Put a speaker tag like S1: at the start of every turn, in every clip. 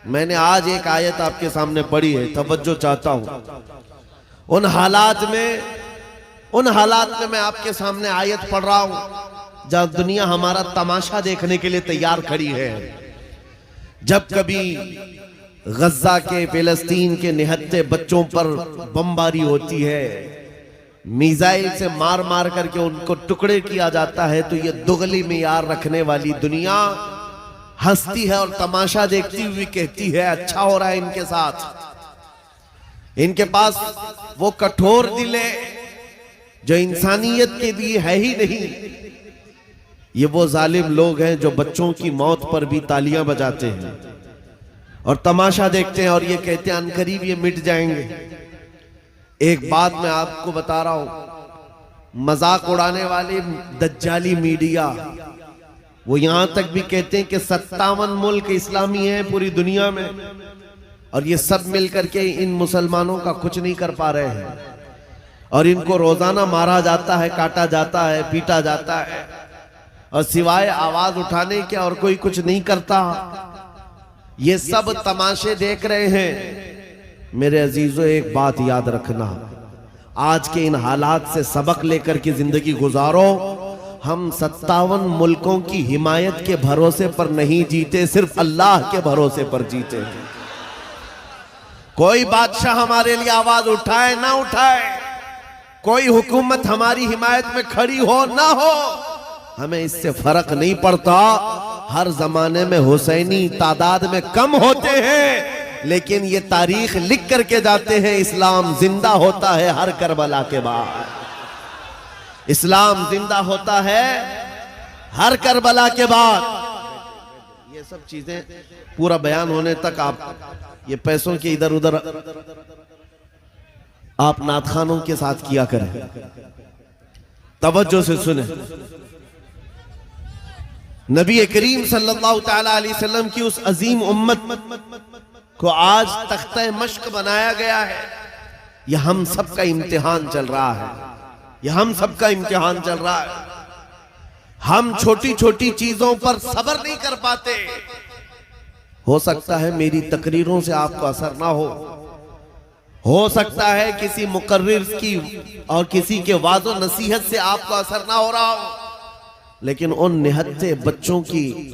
S1: मैंने आज एक आयत आपके सामने पढ़ी है, तवज्जो चाहता हूं। उन हालात में मैं आपके सामने आयत पढ़ रहा हूं जब दुनिया हमारा तमाशा देखने के लिए तैयार खड़ी है। जब कभी गज्जा के, फिलिस्तीन के निहत्थे बच्चों पर बमबारी होती है, मिसाइल से मार मार करके उनको टुकड़े किया जाता है, तो ये दुगली मियार रखने वाली दुनिया हंसती है और तमाशा देखती हुई कहती है अच्छा हो रहा है इनके साथ। इनके पास वो कठोर दिल है जो इंसानियत के लिए है ही नहीं। ये वो जालिम लोग हैं जो बच्चों की मौत पर भी तालियां बजाते हैं और तमाशा देखते हैं और ये कहते हैं अनकरीब ये मिट जाएंगे। एक बात मैं आपको बता रहा हूं, मजाक उड़ाने वाले दज्जाली मीडिया वो यहां तक भी कहते हैं कि 57 मुल्क इस्लामी हैं पूरी दुनिया में और ये सब मिलकर के इन मुसलमानों का कुछ नहीं कर पा रहे हैं और इनको रोजाना मारा जाता है, काटा जाता है, पीटा जाता है और सिवाय आवाज उठाने के और कोई कुछ नहीं करता। ये सब तमाशे देख रहे हैं। मेरे अजीजों, एक बात याद रखना, आज के इन हालात से सबक लेकर के जिंदगी गुजारो। हम 57 मुल्कों की हिमायत के भरोसे पर नहीं जीते, सिर्फ अल्लाह के भरोसे पर जीते हैं। कोई बादशाह हमारे लिए आवाज उठाए ना उठाए, कोई हुकूमत हमारी हिमायत में खड़ी हो ना हो, हमें इससे फर्क नहीं पड़ता। हर जमाने में हुसैनी तादाद में कम होते हैं, लेकिन ये तारीख लिख करके जाते हैं इस्लाम जिंदा होता है हर करबला के बाद। इस्लाम जिंदा होता है हर करबला के बाद। ये सब चीजें पूरा बयान होने तक आप ये पैसों के इधर उधर आप नातखानों के साथ किया करें। तवज्जो से सुने, नबी करीम सल्लल्लाहु तआला अलैहि वसल्लम की उस अजीम उम्मत को आज तख्ते मश्क बनाया गया है। यह हम सबका इम्तिहान चल रहा है, यह हम सबका इम्तिहान चल रहा है। हम छोटी छोटी चीजों पर सब्र नहीं कर पाते। हो सकता है मेरी तकरीरों से आपको असर ना हो सकता है किसी मुकर्रिर की और किसी के वाज़ो नसीहत से आपको असर ना हो रहा हो, लेकिन उन निहत्थे बच्चों की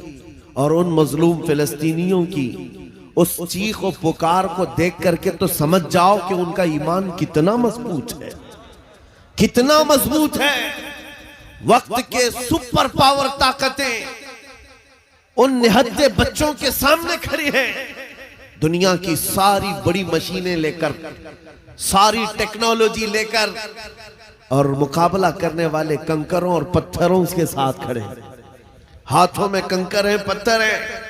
S1: और उन मजलूम फिलिस्तीनियों की उस चीख और पुकार को देख करके तो समझ जाओ कि उनका ईमान कितना मजबूत है, कितना मजबूत है। वक्त के सुपर पावर ताकतें उन निहत्थे बच्चों के सामने खड़ी हैं। दुनिया की सारी बड़ी मशीनें लेकर, सारी टेक्नोलॉजी लेकर और मुकाबला करने वाले कंकरों और पत्थरों के साथ खड़े हैं। हाथों में कंकर है, पत्थर है,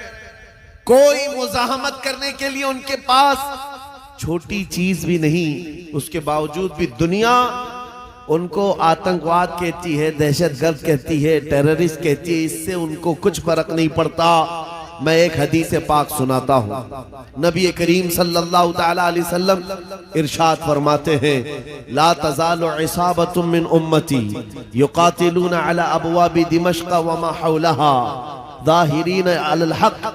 S1: कोई मुजाहमत करने के लिए उनके पास छोटी चीज भी नहीं। उसके बावजूद भी दुनिया उनको आतंकवाद कहती है, दहशतगर्द कहती है, टेररिस्ट कहती है। इससे उनको कुछ फर्क नहीं पड़ता। मैं एक हदीस पाक सुनाता हूं। नबी करीम सल्लल्लाहु तआला अलैहि वसल्लम इरशाद फरमाते हैं, ला तज़ालु इसाबतुम मिन उम्मती युकातिलूना अला अबवाबि दिमश्क व मा हौलहा ज़ाहिरीन अलल हक़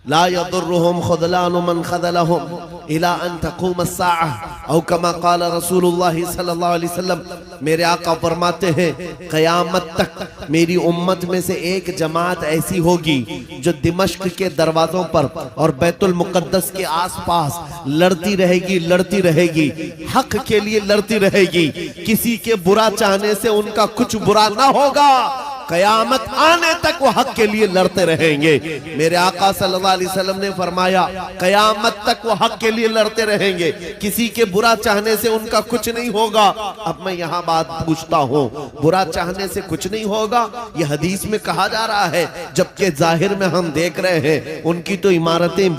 S1: ला यदुर्रुहुम ख़ुज़लानु मन ख़ज़लहुम इला अन तक़ूम अस्साअह औ कमा क़ाल रसूलुल्लाह सल्लल्लाहु अलैहि वसल्लम। मेरे आका फरमाते हैं, क़यामत तक मेरी उम्मत में से एक जमात ऐसी होगी जो दिमश्क के दरवाजों पर और बैतुल मुक़द्दस के आसपास लड़ती रहेगी, हक के लिए लड़ती रहेगी। किसी के बुरा चाहने से उनका कुछ बुरा ना होगा। कयामत आने तक वो हक के लिए लड़ते रहेंगे। मेरे आका सल्लल्लाहु अलैहि वसल्लम ने फरमाया, कयामत तक वो हक के लिए लड़ते रहेंगे, किसी के बुरा चाहने से उनका कुछ नहीं होगा। अब मैं यहाँ बात पूछता हूँ, बुरा चाहने से कुछ नहीं होगा, ये हदीस में कहा जा रहा है, जबकि जाहिर में हम देख रहे हैं उनकी तो इमारतें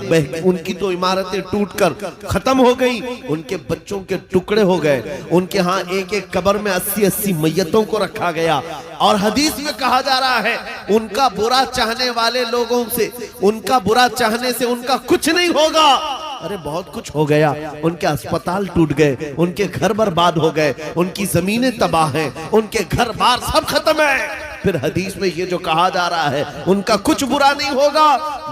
S1: टूटकर खत्म हो गई, उनके बच्चों के टुकड़े हो गए, उनके यहाँ एक एक कब्र में 80-80 मैयतों को रखा गया। और हदीस में कहा जा रहा है उनका बुरा चाहने वाले लोगों से, उनका बुरा चाहने से उनका कुछ नहीं होगा। अरे बहुत कुछ हो गया, उनके अस्पताल टूट गए, उनके घर बर्बाद हो गए, उनकी जमीनें तबाह हैं, उनके घर बार सब खत्म है। फिर हदीस में ये जो कहा जा रहा है उनका कुछ बुरा नहीं होगा।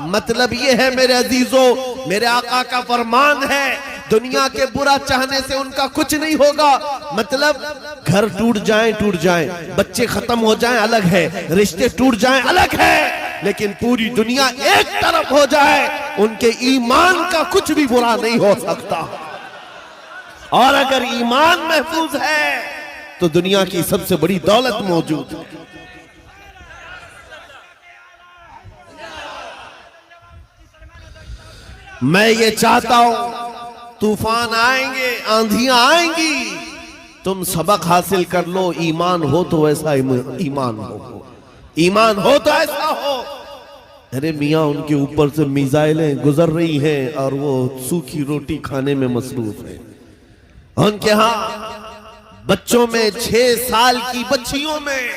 S1: मतलब ये है मेरे अजीजों, मेरे आका का फरमान है, दुनिया के बुरा चाहने से उनका कुछ नहीं होगा। मतलब घर टूट जाएं, बच्चे खत्म हो जाएं अलग है, रिश्ते टूट जाएं अलग है, लेकिन पूरी दुनिया एक तरफ हो जाए, उनके ईमान का कुछ भी बुरा नहीं हो सकता। और अगर ईमान महफूज है तो दुनिया की सबसे बड़ी दौलत मौजूद है। मैं ये चाहता हूं तूफान आएंगे, आंधियां आएंगी, तुम सबक हासिल कर लो। ईमान हो तो ऐसा ईमान हो, ईमान हो तो ऐसा हो। अरे मियाँ, उनके ऊपर से मिसाइलें गुजर रही हैं और वो सूखी रोटी खाने में मसरूफ है। उनके यहाँ बच्चों में 6 साल की बच्चियों में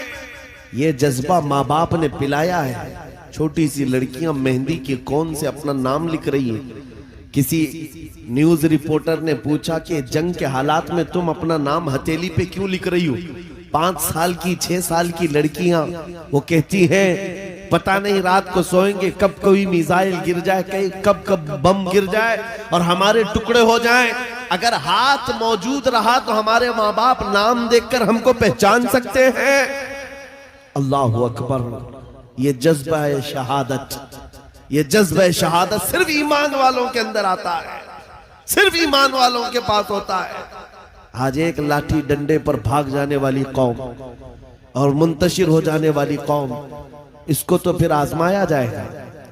S1: ये जज्बा माँ बाप ने पिलाया है। छोटी सी लड़कियां मेहंदी के कौन से अपना नाम लिख रही हैं। किसी न्यूज रिपोर्टर ने पूछा कि जंग के हालात में तुम अपना नाम हथेली पे क्यों लिख रही हो। 5 साल की 6 साल की लड़कियां वो कहती हैं पता नहीं रात को सोएंगे कब कोई मिसाइल गिर जाए, कब कब बम गिर जाए और हमारे टुकड़े हो जाएं। अगर हाथ मौजूद रहा तो हमारे माँ बाप नाम देखकर हमको पहचान सकते हैं। अल्लाह अकबर। ये जज्बा है शहादत, ये जज्बा है शहादत सिर्फ ईमान वालों के अंदर आता है, सिर्फ ईमान वालों के पास होता है। आज एक लाठी डंडे पर भाग जाने वाली कौम और मुंतशिर हो जाने वाली कौम, इसको तो फिर आजमाया जाएगा।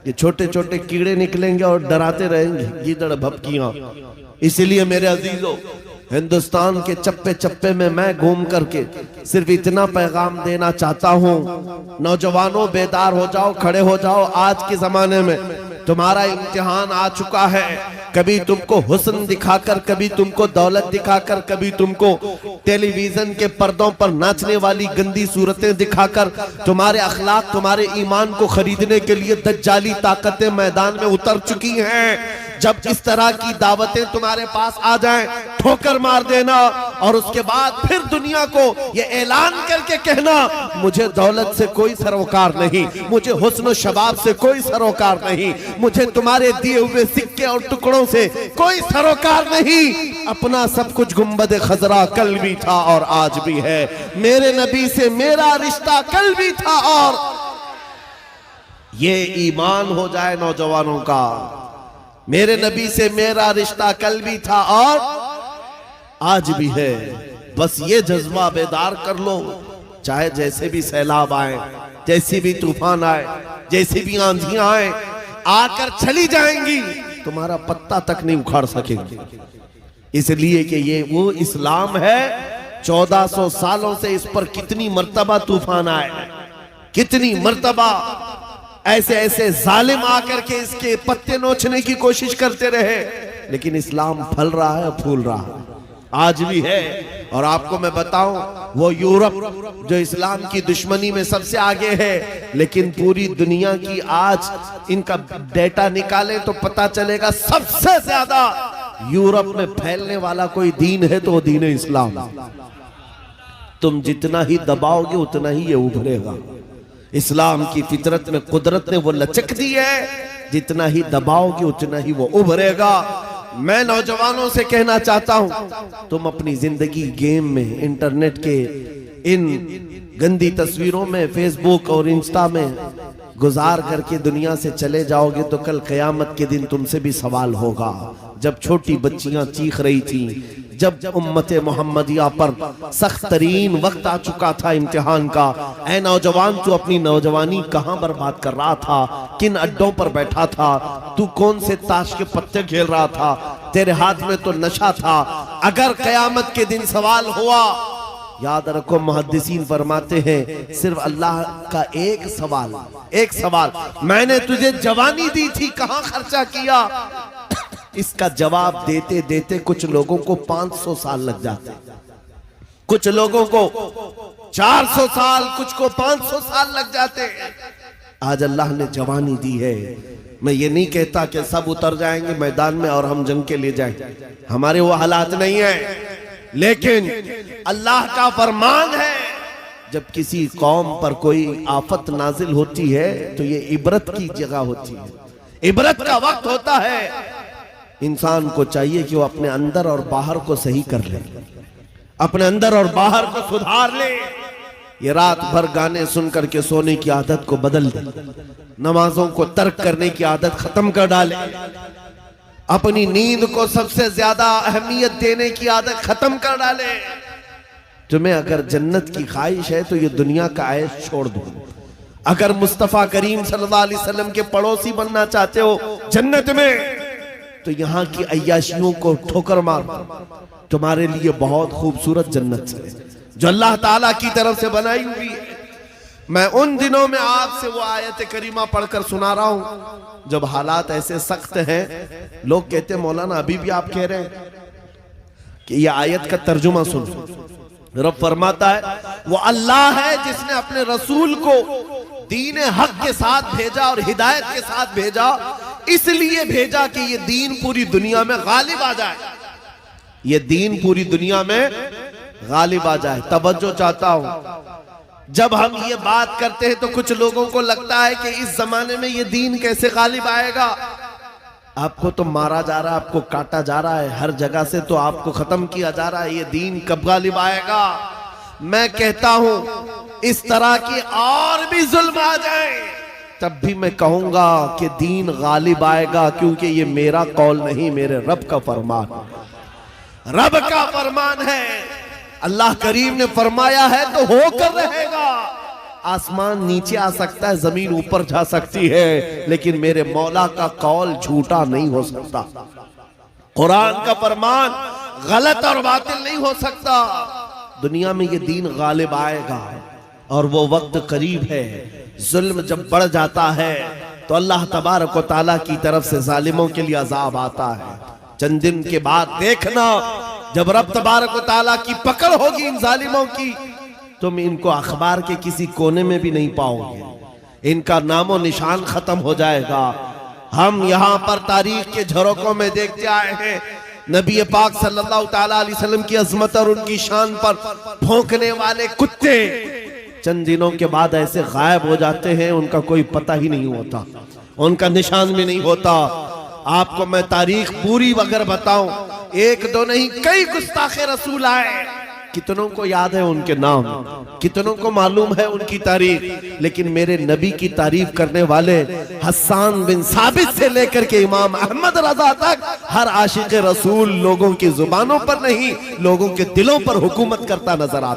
S1: ये छोटे छोटे कीड़े निकलेंगे और डराते रहेंगे, गीदड़ भपकियां। इसीलिए मेरे अजीजों, हिंदुस्तान के चप्पे चप्पे में मैं घूम करके सिर्फ इतना पैगाम देना चाहता हूं, नौजवानों बेदार हो जाओ, खड़े हो जाओ। आज के जमाने में तुम्हारा इम्तिहान आ चुका है। कभी तुमको हुस्न दिखाकर, कभी तुमको दौलत दिखाकर, कभी तुमको टेलीविजन के पर्दों पर नाचने वाली गंदी सूरतें दिखाकर तुम्हारे अखलाक, तुम्हारे ईमान को खरीदने के लिए दज्जाली ताकतें मैदान में उतर चुकी हैं। जब इस तरह की दावतें तुम्हारे पास आ जाएं, ठोकर मार देना और उसके बाद फिर दुनिया को ये ऐलान करके कहना मुझे दौलत से कोई सरोकार नहीं, मुझे हुस्न शबाब से कोई सरोकार नहीं, मुझे तुम्हारे दिए हुए सिक्के और टुकड़ों से कोई सरोकार नहीं। अपना सब कुछ गुंबद खजरा कल भी था और आज भी है। मेरे नबी से मेरा रिश्ता कल भी था और ये ईमान हो जाए नौजवानों का। मेरे नबी से मेरा रिश्ता कल भी था और आज भी है। बस ये जज्बा बेदार कर लो। चाहे जैसे भी सैलाब आए, जैसी भी तूफान आए, जैसी भी आंधियां आए, आकर चली जाएंगी, तुम्हारा पत्ता तक नहीं उखाड़ सकेंगे। इसलिए कि ये वो इस्लाम है। 1400 सालों से इस पर कितनी मर्तबा तूफान आए, कितनी मर्तबा ऐसे ऐसे जालिम आकर के इसके पत्ते नोचने की कोशिश करते रहे, लेकिन इस्लाम फल रहा है, फूल रहा है, आज भी है। और आपको मैं बताऊं, वो यूरोप जो इस्लाम की दुश्मनी में सबसे आगे है, लेकिन पूरी दुनिया की आज इनका डेटा निकाले तो पता चलेगा सबसे ज्यादा यूरोप में फैलने वाला कोई दीन है तो वो दीन इस्लाम। तुम जितना ही दबाओगे उतना ही ये उभरेगा। इस्लाम की फितरत में कुदरत ने वो लचक दी है, जितना ही दबाओगे उतना ही वो उभरेगा। मैं नौजवानों से कहना चाहता हूं, तुम अपनी जिंदगी गेम में, इंटरनेट के इन गंदी तस्वीरों में, फेसबुक और इंस्टा में गुजार करके दुनिया से चले जाओगे तो कल क़यामत के दिन तुमसे भी सवाल होगा। जब छोटी बच्चियां चीख रही थी, जब उम्मते मोहम्मदिया पर सख्त तरीन वक्त आ चुका था इम्तिहान का, ऐ नौजवान तू अपनी नौजवानी कहां बर्बाद कर रहा था, किन अड्डों पर बैठा था, तू कौन से ताश के पत्ते खेल रहा था, तेरे हाथ में तो नशा था। अगर क़यामत के दिन सवाल हुआ, याद रखो मुहद्दिसीन फरमाते हैं सिर्फ अल्लाह का एक सवाल, मैंने तुझे जवानी दी थी, कहां खर्चा किया। इसका जवाब देते देते कुछ लोगों को 500 साल लग जाते, कुछ लोगों को 400 साल, कुछ को 500 साल लग जाते। आज अल्लाह ने जवानी दी है। मैं ये नहीं कहता कि सब उतर जाएंगे मैदान में और हम जंग के लिए जाएंगे, हमारे वो हालात नहीं है, लेकिन अल्लाह का फरमान है जब किसी कौम पर कोई आफत नाजिल होती है तो ये इबरत की जगह होती है, इबरत का वक्त होता है। इंसान को चाहिए कि वो अपने अंदर और बाहर को सही कर ले, अपने अंदर और बाहर को सुधार ले। ये रात भर गाने सुन करके सोने की आदत को बदल दे, नमाजों को तर्क करने की आदत खत्म कर डाले, अपनी नींद को सबसे ज्यादा अहमियत देने की आदत खत्म कर डाले। तुम्हें अगर जन्नत की ख्वाहिश है तो ये दुनिया का ऐश छोड़ दो। अगर मुस्तफा करीम सल्लल्लाहु अलैहि वसल्लम के पड़ोसी बनना चाहते हो जन्नत में, तो यहाँ की अय्याशियों को ठोकर मार, तुम्हारे लिए बहुत खूबसूरत जन्नत है जो अल्लाह ताला की तरफ से बनाई हुई है। मैं उन दिनों में आपसे वो आयत करीमा पढ़कर सुना रहा हूं जब हालात ऐसे सख्त हैं। लोग कहते हैं मौलाना अभी भी आप कह रहे हैं कि ये आयत का तर्जुमा सुन। रब फरमाता है वो अल्लाह है जिसने अपने रसूल को दीन हक के साथ भेजा और हिदायत के साथ भेजा, इसलिए भेजा कि ये दीन पूरी दुनिया में गालिब आ जाए, ये दीन पूरी दुनिया में गालिब आ जाए। तवज्जो चाहता हूं, जब हम ये बात करते हैं तो कुछ लोगों को लगता है कि इस जमाने में ये दीन कैसे गालिब आएगा। आपको तो मारा जा रहा है, आपको काटा जा रहा है, हर जगह से तो आपको खत्म किया जा रहा है, ये दीन कब गालिब आएगा। मैं कहता हूं इस तरह की और भी जुल्म आ जाए तब भी मैं कहूंगा कि दीन गालिब आएगा, क्योंकि ये मेरा कौल नहीं, मेरे रब का फरमान, रब का फरमान है। अल्लाह करीम ने फरमाया है तो होकर रहेगा। आसमान नीचे आ सकता है, जमीन ऊपर जा सकती है, लेकिन मेरे मौला का कौल झूठा नहीं हो सकता। कुरान का फरमान गलत और बातिल नहीं हो सकता। दुनिया में ये दीन गालिब आएगा और वो वक्त करीब है। जुल्म जब बढ़ जाता है तो अल्लाह तबारक व तआला की तरफ से जालिमों के लिए अजाब आता है। चंद दिन के बाद देखना जब रब तबारक व तआला की पकड़ होगी इन जालिमों की, तुम इनको अखबार के किसी कोने में भी नहीं पाओगे, इनका नामो निशान खत्म हो जाएगा। हम यहाँ पर तारीख के झरोकों में देखते आए हैं नबी पाक सल्लल्लाहु ताला अलैहि वसल्लम की अजमत और उनकी शान पर भौंकने वाले कुत्ते चंद दिनों के बाद ऐसे गायब हो जाते हैं, उनका कोई पता ही नहीं होता, उनका निशान भी नहीं होता। आपको मैं तारीख पूरी अगर बताऊं, एक दो नहीं कई गुस्ताखे रसूल आए, कितनों को याद है उनके नाम, कितनों को मालूम है उनकी तारीफ, लेकिन मेरे नबी की तारीफ करने वाले हस्सान बिन साबित से लेकर के इमाम अहमद रजा तक हर आशिक रसूल लोगों की जुबानों पर नहीं, लोगों के दिलों पर हुकूमत करता नजर आता।